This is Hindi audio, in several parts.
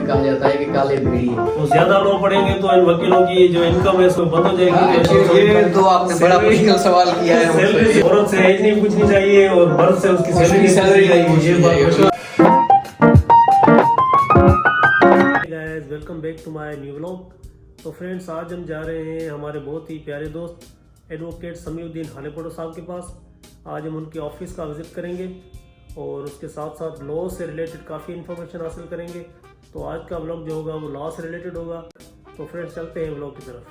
कहा जाता है कि काले भेड़ी है। तो ज्यादा लोग पढ़ेंगे तो इन वकीलों की जो इनकम है उसमें बंद हो जाएगी। ये तो आपने बड़ा मुश्किल सवाल किया है। सैलरी औरत से एज नहीं पूछनी चाहिए और मर्द से उसकी सैलरी नहीं पूछनी चाहिए। Guys welcome back to my new vlog. तो फ्रेंड्स आज हम जा रहे हैं हमारे बहुत ही प्यारे दोस्त एडवोकेट समीउद्दीन हालेपड़ो साहब के पास। आज हम उनके ऑफिस का विजिट करेंगे और उसके साथ साथ लॉ से रिलेटेड काफ़ी इन्फॉर्मेशन हासिल करेंगे। तो आज का व्लॉग जो होगा वो लॉ से रिलेटेड होगा। तो फ्रेंड्स चलते हैं व्लॉग की तरफ।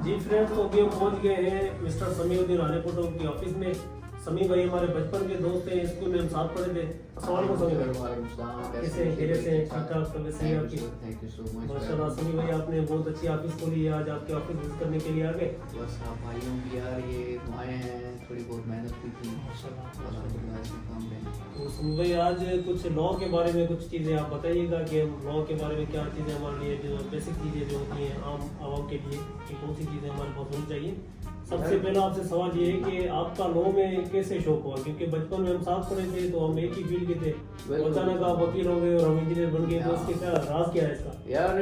जी फ्रेंड्स, तो अभी हम पहुंच गए हैं मिस्टर समीउद्दीन हालेपड़ो की ऑफिस में। समी भाई हमारे बचपन के दोस्त हैं, स्कूल में हम साथ पढ़े थे। सवाल को समी भाई कैसे ठीक ठाक कैसे हैं आपकी? माशाल्लाह समी भाई आपने बहुत अच्छी ऑफिस खोली है, आज आपके ऑफिस विजिट करने के लिए आ गए। बस आप भाइयों की यार ये दुआएं हैं, थोड़ी बहुत मेहनत की थी। तो समी भाई आज कुछ लॉ के बारे में कुछ चीज़ें आप बताइएगा कि हम लॉ के बारे में क्या चीज़ें हमारे लिए जो बेसिक चीज़ें जो होती हैं आम आवाम के लिए कि कौन सी चीज़ें हमारे पास होनी चाहिए। सबसे पहला आपसे सवाल ये है कि आपका लॉ में कैसे शौक हुआ? क्योंकि बचपन में हम साथ पढ़े थे तो हम एक ही फील्ड के थे, अचानक आप वकील हो गए और हम इंजीनियर बन गए, तो उसके क्या राज क्या है इसका? यार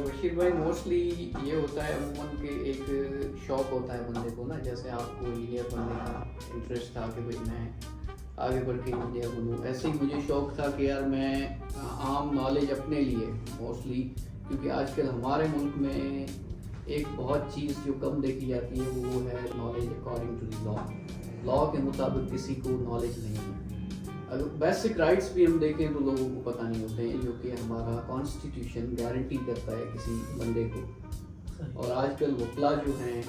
बशीर भाई मोस्टली ये होता है अमूमन के एक शौक होता है बंदे को ना, जैसे आपको इंजीनियर बनने का इंटरेस्ट था कि भाई मैं आगे बढ़ के इंजीनियर बनूँ, ऐसे ही मुझे शौक था कि यार मैं आम नॉलेज अपने लिए मोस्टली, क्योंकि आजकल हमारे मुल्क में एक बहुत चीज़ जो कम देखी जाती है वो है knowledge according to the law. Law के मुताबिक किसी को नॉलेज नहीं है। अगर बेसिक राइट्स भी हम देखें तो लोगों को पता नहीं होते हैं, जो कि हमारा कॉन्स्टिट्यूशन गारंटी करता है किसी बंदे को। और आजकल वकला जो हैं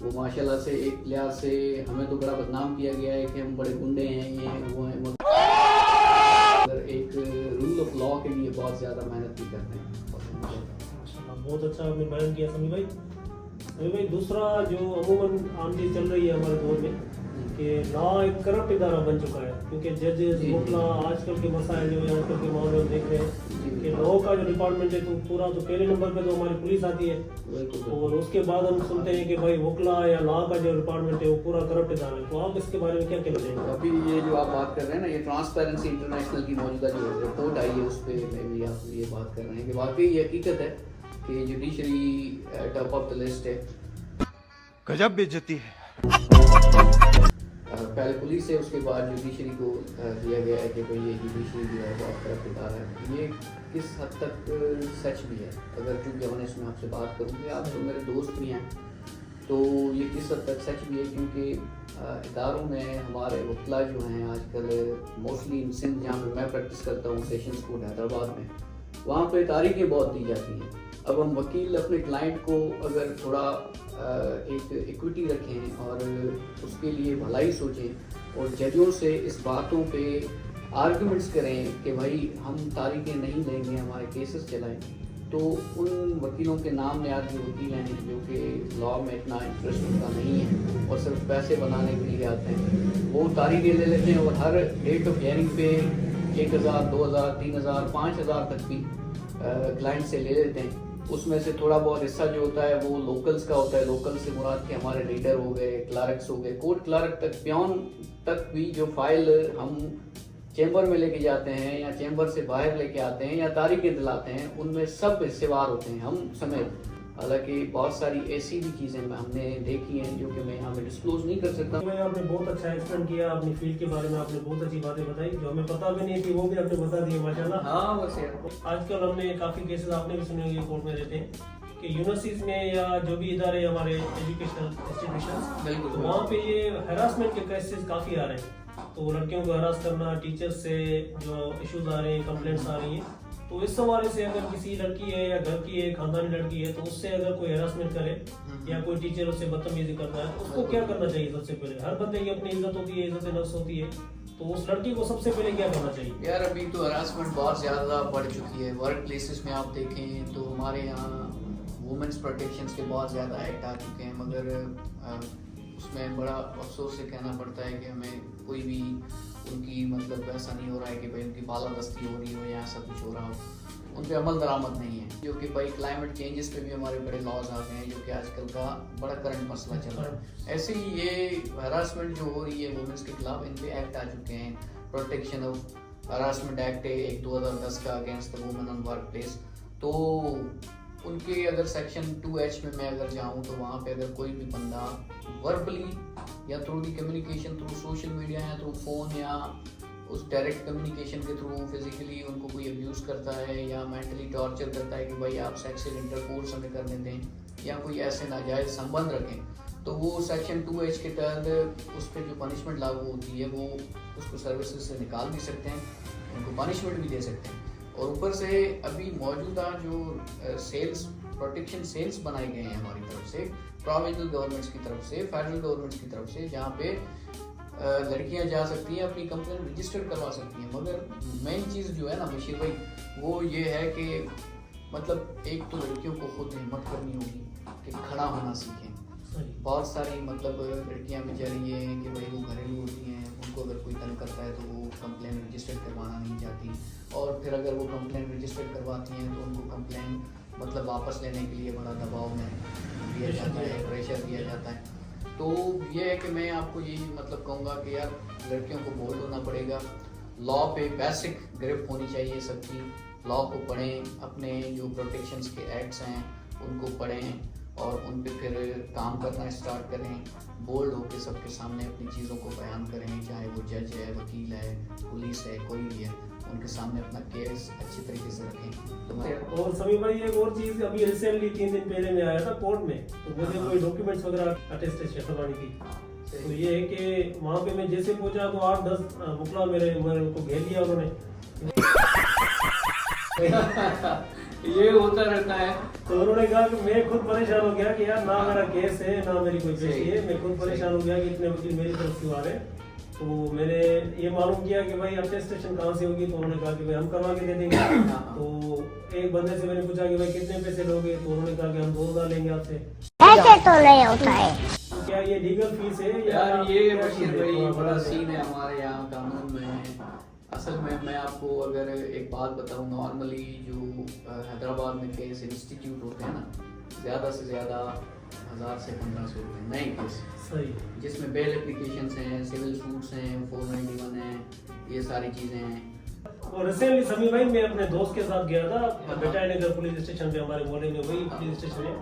वो माशाल्लाह से एक लिहाज से हमें तो बड़ा बदनाम किया गया है कि हम बड़े गुंडे हैं, ये हैं वो हैं, मगर एक रूल ऑफ लॉ के लिए बहुत ज़्यादा मेहनत भी करते हैं। बहुत अच्छा आपने बयान किया समी भाई। समी भाई दूसरा जो अमूमन आम चीज चल रही है हमारे दौर में कि लॉ एक करप्ट इदारा बन चुका है, क्योंकि जजेस वकला आजकल के मसाइल जो है आजकल के मामले में देख रहे हैं कि लॉ का जो डिपार्टमेंट है तो पूरा तो पहले नंबर पे तो हमारी पुलिस आती है, और उसके बाद हम सुनते हैं कि भाई वकला या लॉ का जो डिपार्टमेंट है वो पूरा करप्ट इदारा है। तो आप इसके बारे में क्या कहना चाहेंगे? अभी ये जो आप बात कर रहे हैं ना, ये ट्रांसपेरेंसी इंटरनेशनल की मौजूदा जो रिपोर्ट आई है उस पर मैं भी आप ये बात कर रहे हैं कि वाकई ये हकीकत है कि judiciary top of the list है। गजब बेइज्जती है। पहले पुलिस है, उसके बाद जुडिशरी को दिया गया है कि भाई ये जुडिशरी जो है बहुत तरफ इदारा है। ये किस हद तक सच भी है, अगर चूँकि ऑनेस्ट मैं आपसे बात करूँ कि आप तो मेरे दोस्त भी हैं, तो ये किस हद तक सच भी है, क्योंकि इदारों में हमारे वकला जो हैं आजकल मोस्टली इन सिंध जहाँ पर मैं प्रैक्टिस करता हूँ सेशंस कोर्ट हैदराबाद में, वहाँ पे तारीखें बहुत दी जाती हैं। अब हम वकील अपने क्लाइंट को अगर थोड़ा एक इक्विटी रखें और उसके लिए भलाई सोचें और जजों से इस बातों पे आर्गुमेंट्स करें कि भाई हम तारीखें नहीं लेंगे, हमारे केसेस चलाएं, तो उन वकीलों के नाम नियाद जो वकील हैं जो कि लॉ में इतना इंटरेस्ट उनका नहीं है और सिर्फ पैसे बनाने के लिए आते हैं, वो तारीखें ले लेते हैं और हर डेट ऑफ हियरिंग पे 1000, 2000, 3000, 5000 तक भी क्लाइंट से ले लेते हैं। उसमें से थोड़ा बहुत हिस्सा जो होता है वो लोकल्स का होता है। लोकल से मुराद के हमारे रीडर हो गए, क्लर्क्स हो गए, कोर्ट क्लर्क तक, प्योन तक भी जो फाइल हम चैम्बर में लेके जाते हैं या चैम्बर से बाहर लेके आते हैं या तारीखें दिलाते हैं, उनमें सब हिस्सेवार होते हैं, हम समेत। हालांकि बहुत सारी ऐसी भी चीज़ें हमने देखी हैं जो कि मैं यहाँ पे डिस्क्लोज नहीं कर सकता। आपने बहुत अच्छा एक्सप्लेन किया अपनी फील्ड के बारे में, आपने बहुत अच्छी बातें बताई जो हमें पता भी नहीं थी, वो भी आपने बता दी माशाल्लाह। हाँ बस यार, आजकल हमने काफ़ी केसेस आपने भी सुने होंगे कोर्ट में रहते हैं कि यूनिवर्सिटीज में या जो भी इदारे हमारे एजुकेशनल इंस्टीट्यूशन, बिल्कुल वहाँ पे ये हरासमेंट के केसेस काफ़ी आ रहे हैं। तो लड़कियों को हरास करना, टीचर्स से जो इश्यूज आ रहे हैं, कंप्लेंट्स आ रही हैं, तो इस हवाले से अगर किसी लड़की है या घर की है, खानदानी लड़की है, तो उससे अगर कोई हरासमेंट करे या कोई टीचर उससे बदतमीजी करता है तो उसको क्या करना चाहिए? सबसे पहले हर बंदे की अपनी इज्जत होती है, इज्जत नफ्स होती है, तो उस लड़की को सबसे पहले क्या करना चाहिए? यार अभी तो हरासमेंट बहुत ज़्यादा बढ़ चुकी है। वर्क प्लेसेस में आप देखें तो हमारे यहाँ वुमेंस प्रोटेक्शन के बहुत ज़्यादा एक्ट आ चुके हैं, मगर उसमें बड़ा अफसोस से कहना पड़ता है कि हमें कोई भी उनकी मतलब ऐसा नहीं हो रहा है कि भाई उनकी बालादस्ती हो रही हो या ऐसा कुछ हो रहा हो। उन पे अमल दरामद नहीं है, जो कि भाई क्लाइमेट चेंजेस पे भी हमारे बड़े लॉज आ गए हैं, जो कि आजकल का बड़ा करंट मसला चल रहा है। ऐसे ही ये हरासमेंट जो हो रही है वुमेन्स के खिलाफ, इन पे एक्ट आ चुके हैं, प्रोटेक्शन ऑफ हरासमेंट एक्ट है एक 2010 का against the women on work place. तो उनके अगर सेक्शन 2H में मैं अगर जाऊं तो वहाँ पे अगर कोई भी बंदा वर्बली या through the communication, through social media या थ्रू फोन या उस डायरेक्ट कम्युनिकेशन के थ्रू फिजिकली उनको कोई अब्यूज़ करता है या मेंटली टॉर्चर करता है कि भाई आप सेक्सुअल इंटरकोर्स हमें करने दें या कोई ऐसे नाजायज़ संबंध रखें, तो वो सेक्शन 2H के तहत उस पर जो पनिशमेंट लागू होती है वो उसको सर्विसेज से निकाल भी सकते हैं, उनको पनिशमेंट भी दे सकते हैं। और ऊपर से अभी मौजूदा जो सेल्स प्रोटेक्शन सेल्स बनाए गए हैं हमारी तरफ से, प्रोविंशियल गवर्नमेंट्स की तरफ से, फेडरल गवर्नमेंट्स की तरफ से, जहाँ पे लड़कियां जा सकती हैं, अपनी कंप्लेंट रजिस्टर करवा सकती हैं। मगर मेन चीज़ जो है ना बशीर भाई, वो ये है कि मतलब एक तो लड़कियों को खुद हिम्मत करनी होगी कि खड़ा होना सीखें। बहुत सारी मतलब लड़कियां बेचारी ये हैं कि भाई वो घरेलू होती हैं, उनको अगर कोई तंग करता है तो वो कंप्लेन रजिस्टर करवाना नहीं चाहती, और फिर अगर वो कंप्लेन रजिस्टर करवाती हैं तो उनको कंप्लेन मतलब वापस लेने के लिए बड़ा दबाव में दिया जाता है, प्रेशर दिया जाता है। तो ये है कि मैं आपको यही मतलब कहूँगा कि यार लड़कियों को बोल्ड होना पड़ेगा, लॉ पे बेसिक ग्रिप होनी चाहिए सबकी, लॉ को पढ़ें, अपने जो प्रोटेक्शंस के एक्ट्स हैं उनको पढ़ें और उन पे फिर काम करना स्टार्ट करें, बोल्ड होकर सबके सामने अपनी चीज़ों को बयान करें, चाहे वो जज है, वकील है, पुलिस है, कोई भी है, उनके सामने अपना केस अच्छी तरीके से रखें। और समी भाई एक और चीज़, अभी रिसेंटली 3 दिन पहले मैं आया था कोर्ट में, तो मुझे कोई डॉक्यूमेंट्स वगैरह अटेस्टेशन करवानी थी। तो ये है कि वहाँ पे मैं जैसे पहुँचा तो 8-10 मुखला मेरे उनको घेर लिया उन्होंने। ये होता रहता है। तो उन्होंने कहा कि मैं खुद परेशान हो गया कि यार ना मेरा केस है ना मेरी कोई पेशी है, मैं खुद परेशान हो गया कि इतने वकील मेरी तरफ क्यों आ रहे हैं। तो मैंने ये मालूम किया कि भाई अटेस्टेशन कहाँ से होगी, तो उन्होंने कहा कि भाई हम करवा के दे देंगे। तो एक बंदे से मैंने पूछा कि भाई कितने पैसे लोगे, तो उन्होंने कहा कि हम 2000 लेंगे आपसे। ऐसे तो नहीं होता है। क्या ये लीगल फीस है यार? ये बशीर भाई बड़ा सीन है हमारे यहाँ कानून में। असल में मैं आपको अगर एक बात बताऊँ, नॉर्मली जो हैदराबाद में केस इंस्टीट्यूट होते हैं ना, ज़्यादा से ज़्यादा 1000 से 1500 रुपये नए केस, सही, जिसमें बेल एप्लीकेशंस हैं, सिविल सूट्स हैं, 491 हैं, ये सारी चीज़ें हैं। और रिसेंटली समी भाई मैं अपने दोस्त के साथ गया था बेटाई नगर पुलिस स्टेशन पे, हमारे मोहल्ले में वही पुलिस स्टेशन है।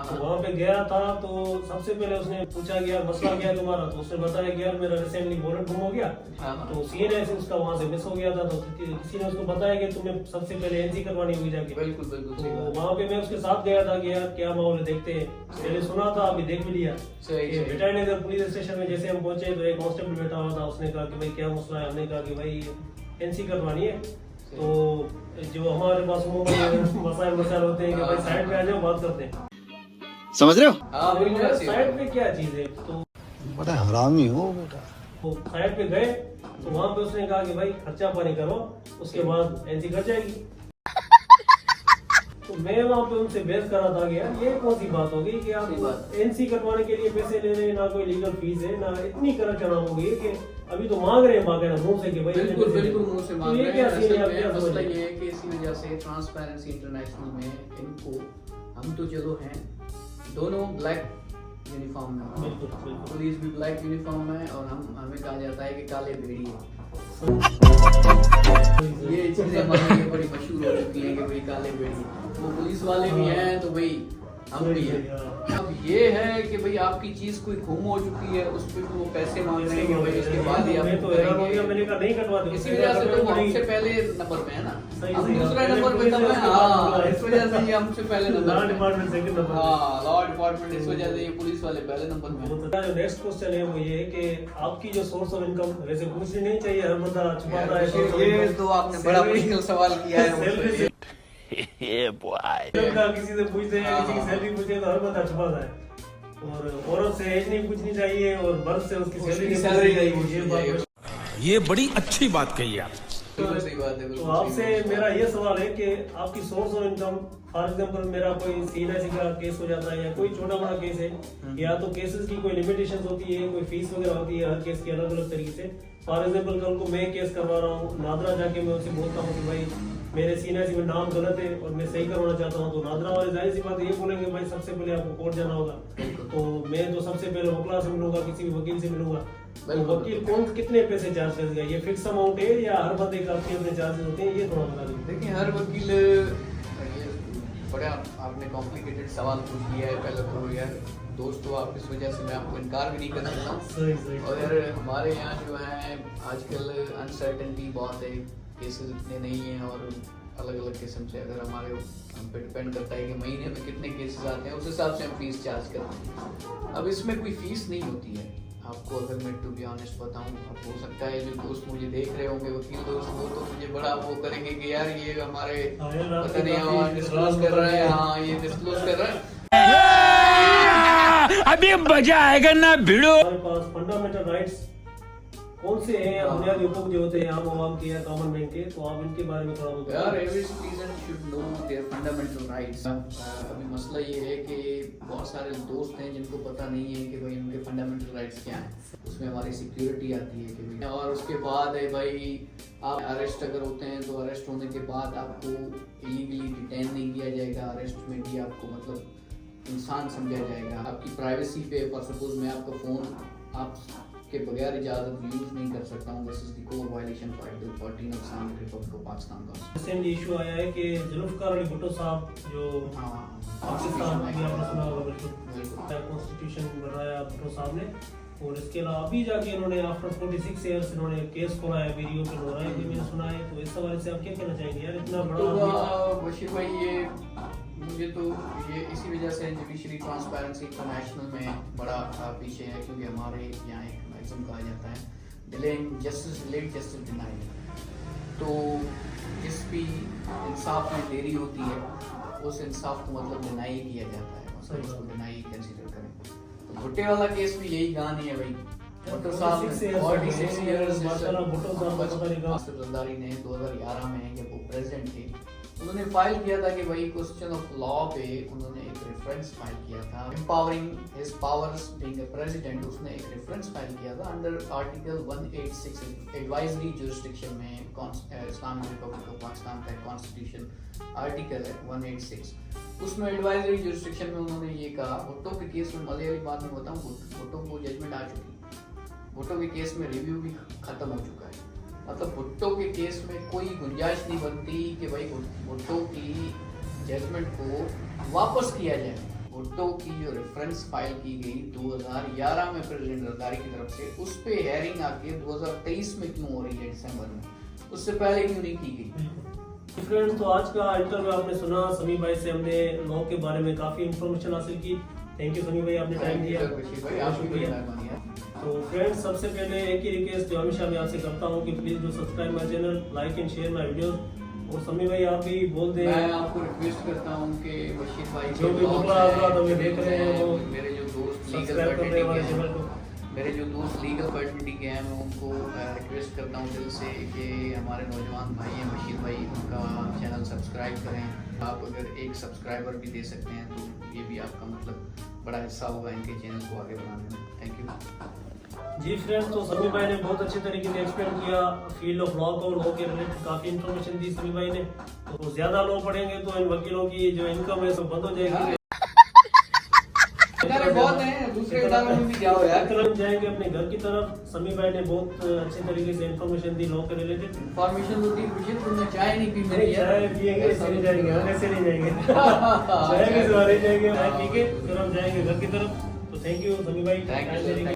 तो वहाँ पे गया था तो सबसे पहले उसने पूछा कि यार मसला क्या है तुम्हारा, तो उसने बताया कि यार मेरा रिसेंटली वॉरंट गुम हो गया, तो CNA से उसका वहाँ से मिस हो गया था। तो किसी ने उसको बताया कि तुम्हें सबसे पहले NC करवानी हुई जाके। बिल्कुल बिल्कुल। तो वहाँ पे मैं उसके साथ गया था कि यार क्या माहौल है देखते हैं, पहले सुना था अभी देख भी लिया। बेटाई नगर पुलिस स्टेशन में जैसे हम पहुंचे तो एक कांस्टेबल बैठा हुआ था, उसने कहा कि भाई क्या मसला है, हमने कहा कि भाई NC करवानी है। तो जो हमारे पास मसाइल होते हैं कि भाई साइड पे आ जाओ बात करते हैं, समझ रहे हो? हाँ बिल्कुल। साइड पे क्या चीज है, तो बड़ा हरामी हो बेटा। वो साइड पे गए तो वहाँ पे उसने कहा कि भाई खर्चा पानी करो, उसके बाद NC कर जाएगी। तो मैं वहाँ पे उनसे बहस कर रहा था कि यार ये कौन सी बात हो गई कि आप NC करवाने के लिए पैसे ले रहे हैं, ना कोई लीगल फीस है, ना इतनी करप्शन हो गई है कि अभी तो मांग रहे हैं बाकायदा मुंह से कि भाई बिल्कुल बिल्कुल मुंह से मांग रहे हैं। असल में मसला ये है कि इसी वजह से ट्रांसपेरेंसी इंटरनेशनल में इनको, हम तो चलो हैं दोनों ब्लैक यूनिफॉर्म में, पुलिस भी ब्लैक यूनिफॉर्म में, और हमें कहा जाता है कि काले भेड़ी है। ये चीजें हमारे लिए बड़ी मशहूर हो चुकी हैं कि भाई काले भेड़ी, वो पुलिस वाले भी हैं तो भाई हम भी हैं। अब ये है कि भाई आपकी चीज कोई गुम हो चुकी है, उस पे वो पैसे मांग रहे हैं कि भाई उसके बाद ही मैं तो हैरान हो गया, मैंने कहा नहीं कटवा दूं। इसी वजह से तो हमसे पहले नंबर पे है ना, हम दूसरे नंबर पे तब है। हाँ, इस वजह से ये हमसे पहले number law department second number. हाँ, लॉ डिपार्टमेंट इस वजह से ये पुलिस वाले पहले नंबर पे। जो नेक्स्ट क्वेश्चन है वो ये है कि आपकी जो सोर्स ऑफ इनकम, वैसे पूछनी नहीं चाहिए, हर बंदा छुपाता है। ये तो आपने बड़ा मुश्किल सवाल किया है। किसी से पूछते हैं, किसी की सैलरी पूछते हैं तो हर बंदा छुपाता है। और औरत से एज नहीं पूछनी चाहिए और बर्थ से उसकी सैलरी नहीं पूछनी चाहिए। ये बड़ी अच्छी बात कही आप। सही बात है। तो आपसे मेरा ये सवाल है कि आपकी source of income for example मेरा कोई सीएनआईसी का केस हो जाता है या कोई छोटा बड़ा केस है, या तो केसेस की कोई लिमिटेशंस होती है, कोई फीस वगैरह होती है, हर केस की अलग अलग तरीके से। फॉर एग्जांपल कल को मैं केस करवा रहा हूँ, नादरा जाके मैं उससे बोलता हूँ कि भाई मेरे सीएनआईसी में नाम गलत है और मैं सही करवाना चाहता हूँ, तो नादरा वाले जाहिर सी बात ये बोलेंगे भाई सबसे पहले आपको कोर्ट जाना होगा। तो मैं तो सबसे पहले वकील से मिलूंगा, किसी भी वकील से मिलूंगा। तो वकील कौन कितने पैसे चार्ज करेगा, ये फिक्स अमाउंट है या हर बंदे का अपने चार्जेस होते हैं, ये थोड़ा बता दीजिए। देखिए हर वकील, ये बड़ा आपने कॉम्प्लिकेटेड सवाल पूछ लिया है। पहले तो यार दोस्तों, आप इस वजह से मैं आपको इनकार भी नहीं कर सकता। सही और यार हमारे यहाँ जो है आजकल अनसर्टेनिटी बहुत है, केसेस इतने नहीं हैं और अलग अलग किस्म से, अगर हमारे हम पे डिपेंड करता है कि महीने में कितने केसेस आते हैं, उस हिसाब से हम फीस चार्ज करते हैं। अब इसमें कोई फीस नहीं होती है आपको, अगर मैं टू बी ऑनेस्ट बताऊं। अब हो सकता है जो दोस्त मुझे देख रहे होंगे, वकील दोस्त, वो तो मुझे बड़ा वो करेंगे कि यार ये हमारे पता नहीं डिस्क्लोज कर रहे हैं, हाँ ये डिस्क्लोज कर रहे हैं। अभी मजा आएगा ना भिड़ो। हमारे पास फंडामेंटल राइट्स कौन से हैं, बुनियादी हुकूक जो होते हैं आम आवाम के या कॉमन मैन के, तो आप इनके बारे में थोड़ा बताइए। यार every citizen should know there fundamental rights. अभी मसला ये है कि बहुत सारे दोस्त हैं जिनको पता नहीं है कि भाई उनके फंडामेंटल राइट्स क्या हैं। उसमें हमारी सिक्योरिटी आती है कि भाई, और उसके बाद है भाई आप अरेस्ट अगर होते हैं तो अरेस्ट होने के बाद आपको इलीगली डिटेन नहीं किया जाएगा। अरेस्ट में भी आपको मतलब इंसान समझा जाएगा। आपकी प्राइवेसी पे, फॉर सपोज मैं आपका फ़ोन आप के बगैर इजाजत यूज नहीं कर सकता हूँ। This is the core violation of article 14 of Islamic Republic of Pakistan का। रिसेंटली इशू आया है कि जुल्फकार अली भुट्टो साहब जो पाकिस्तान में आपने सुना होगा, बिल्कुल कॉन्स्टिट्यूशन बनाया भुट्टो साहब ने, और इसके अलावा अभी जाके इन्होंने आफ्टर 46 ईयर्स इन्होंने केस खोला है, वीडियो पे हो रहा है, मैंने सुना है। तो इस हवाले से आप क्या कहना चाहेंगे यार, इतना बड़ा बशीर भाई? ये मुझे तो ये इसी वजह से जुडिशरी ट्रांसपेरेंसी इंटरनेशनल में बड़ा पीछे है, क्योंकि हमारे यहाँ एक मैक्सिम कहा जाता है delaying justice delayed justice denied. तो जिस भी इंसाफ में देरी होती है उस इंसाफ को मतलब डिनाई किया जाता है, मतलब उसको डिनाई कंसीडर करें। तो भुट्टे वाला केस भी यही कहानी है भाई। भुट्टो साहब 46 ईयर्स जरदारी ने 2011 में जब वो प्रेसिडेंट थे, उन्होंने फाइल किया था कि भाई क्वेश्चन ऑफ लॉ पे उन्होंने एक रेफरेंस फाइल किया था, empowering his powers being a president. उसने एक रेफरेंस फाइल किया था अंडर आर्टिकल 186 एडवाइजरी जुरिस्डिक्शन में, इस्लामिक रिपब्लिक ऑफ पाकिस्तान का कॉन्स्टिट्यूशन आर्टिकल है 186। उसमें एडवाइजरी जुरिस्डिक्शन में उन्होंने ये कहा, भुट्टो के केस में मलयाली बात में बताऊं, भुट्टो को जजमेंट आ चुकी, भुट्टो के केस में रिव्यू भी खत्म हो चुका है। मतलब भुट्टो के केस में कोई गुंजाइश नहीं बनती कि भाई भुट्टो की जजमेंट को वापस किया जाए। भुट्टो की जो रेफरेंस फाइल की गई 2011 में प्रेसिडेंट जरदारी की तरफ से, उस पे हेयरिंग आके 2023 में क्यों हो रही है दिसंबर में, उससे पहले क्यों नहीं की गई? फ्रेंड्स, तो आज का इंटरव्यू आपने सुना, समी भाई से हमने लॉ के बारे में काफी इंफॉर्मेशन हासिल की। थैंक यू समी भाई, आपने टाइम दिया। तो फ्रेंड्स, सबसे पहले एक ही रिक्वेस्ट जो हमेशा मैं आपसे करता हूँ कि please do subscribe my channel, like and share my videos. और समी भाई आप भी बोल दें। मैं आपको रिक्वेस्ट करता हूँ कि बशीर भाई जो भी तो देख रहे हैं वो मेरे जो दोस्त सब्सक्राइब कर रहे हैं हमारे चैनल को। मेरे जो दोस्त लीगल फर्टिलिटी के हैं, मैं उनको रिक्वेस्ट करता हूँ दिल से कि हमारे नौजवान भाई हैं बशीर भाई, उनका चैनल सब्सक्राइब करें। आप अगर एक सब्सक्राइबर भी दे सकते हैं तो ये भी आपका मतलब बड़ा हिस्सा होगा इनके चैनल को आगे बढ़ाने में। Thank you. जी फ्रेंड्स, तो समी भाई ने बहुत अच्छे तरीके से एक्सप्लेन किया फील्ड ऑफ लॉ को, लॉ के रिलेटेड काफी इन्फॉर्मेशन दी समी भाई ने। तो ज्यादा लॉ पढ़ेंगे तो इन वकीलों की जो इनकम है सब बंद हो जाएगी। बहुत हैं, दूसरे इदारों में भी जाओ यार। जाएंगे अपने घर की तरफ। समी भाई ने बहुत अच्छे तरीके से इन्फॉर्मेशन दी लॉ के रिलेटेड। इन्फॉर्मेशन होती है खुशी, तुमने चाय नहीं पी मेरी यार। चाय पिएंगे ऐसे नहीं जाएंगे, हम ऐसे नहीं जाएंगे। चाय के सवारे जाएंगे, चाय पी के फिर हम जाएंगे घर की तरफ। तो थैंक यू समी भाई।